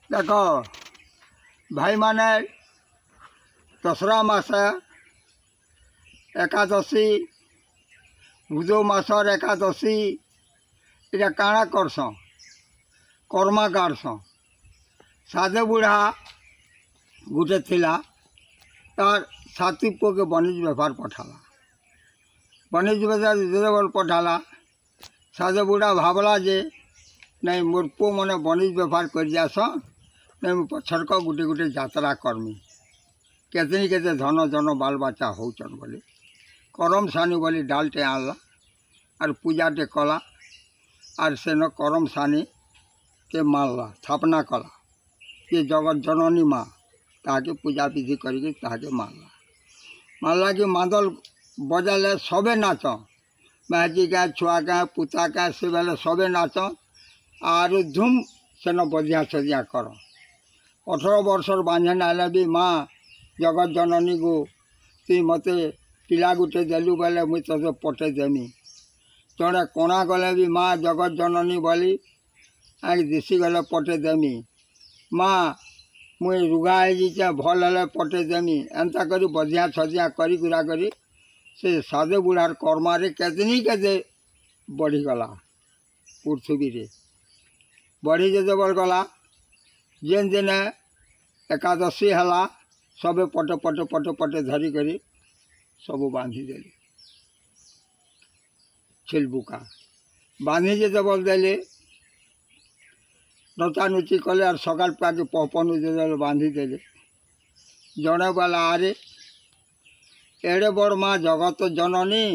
देख भाई माने दसरा मास एकादशी भुजो मासर एकादशी इटा काଣା करस कर्मा काढ़स साधे बुढ़ा गुटे थिला तार साथी पुओ के बनिज बेपार पठाला बनिज बेपार जेबल पठाला साधे बुढ़ा भावला जे नहीं मोर पुओ मैंने बनिज बेपार कर जास नहीं पछरक गुटे गुटे यात्रा करमी केतनी केते धन जन बाल बच्चा होचन बोली करम सानी बोली डालटे आनला और पूजाटे कला और सेन करम सानी के मानला स्थापना कला ये जगत जननी माँ ताके पूजा विधि करके ताके मानला कि मादल बजाले सबे नाच महजी का छुआ का पुता का से बेले सबे नाच और धूम सेन बजिया सजिया कर 18 वर्षर बांझन आले भी माँ जगत जननी को तुई मत पिला गुटे देलु बेले मुई ते पटे देमी जड़े कोणा गले भी माँ जगत जननी बोली आई दिशी गले पटे देमी माँ मुई रुगा है भल हेले पटे देमी एंता करी बजिया सजिया करी गुरा करी से साधे बुढ़ार कर्मारे केतनी केते बढ़ीगला पृथ्वी रे बढ़ी जे बल गला जेन दिन एकादशी है सबे पटे पटे पटे पटे धरी करी सब बांधी देली छिलबुका बांधी जे बल देले नचा नुची कले और सकाल पाके पपनु जे बांधी देले जड़े वाला आरे एड़े बड़ माँ जगत जननी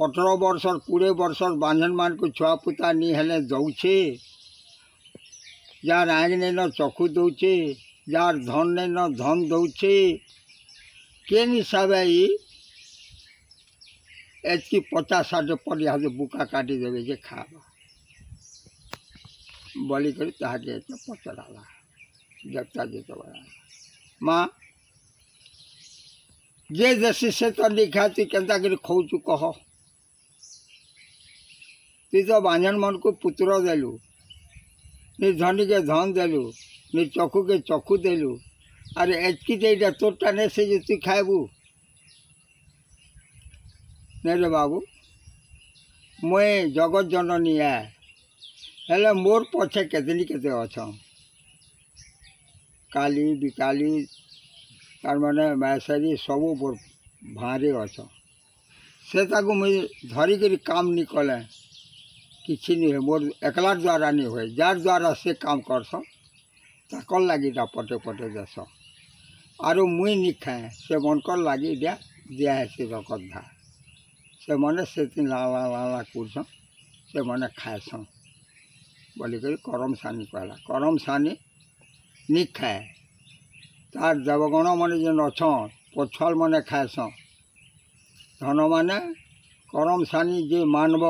18 वर्षर 20 वर्षर बांझन मान को छुआ पुता नी हेले दौचे जार आँख नहीं न चक्षु दौचे जार धन नहीं न धन दौचे केन हिसाब एतकी 50-60 पर यहाँ बुका काटी देवे जे खावा बोली कर ताके पचराला जगता जे माँ जे जैसी से तो लिखा तु केन्ता कर खौचु कह तु तो बांझन मन को पुत्र देलु नि धनी के धन देलु नि चक्षु के चक्षु देलु अरे एचकी देटा तोरटा नहीं से जो तु खाएबू नहीं रे बाबू मुए जगत जननी है हेले मोर पछे केतनी केते अछ काली बिकाली तार माने मैसरी सबू मोर भारे अछ से ताकू मुई धरी कर काम नहीं कले किसी नहीं है मोर एकला द्वारा नहीं हुए जार द्वारा से काम करस ताकल लगी पटे पटे देस और मुई नहीं खाए से मनकर लगी दिया है से रकधा से मैंने से लाला लाला कुछ से मैंने खाएस बोली कर करम सानी कहला करम सानी नहीं खाए तार देवगण मैंने जेन अच्छन पछल मैंने खाएस धन माने करम सानी जे मानब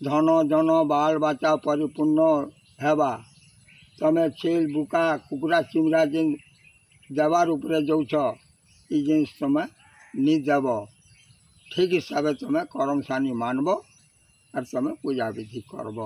धन जन बाल बच्चा परिपूर्ण हेबा तमें छेल बुका कुकुरा चिमरा जेन देवार उपरे जाऊछ ये जिनिस तुम्हें नहीं देव ठीक हिसाब से तुम्हें करम सानी मानब और तुम्हें पूजा विधि करब।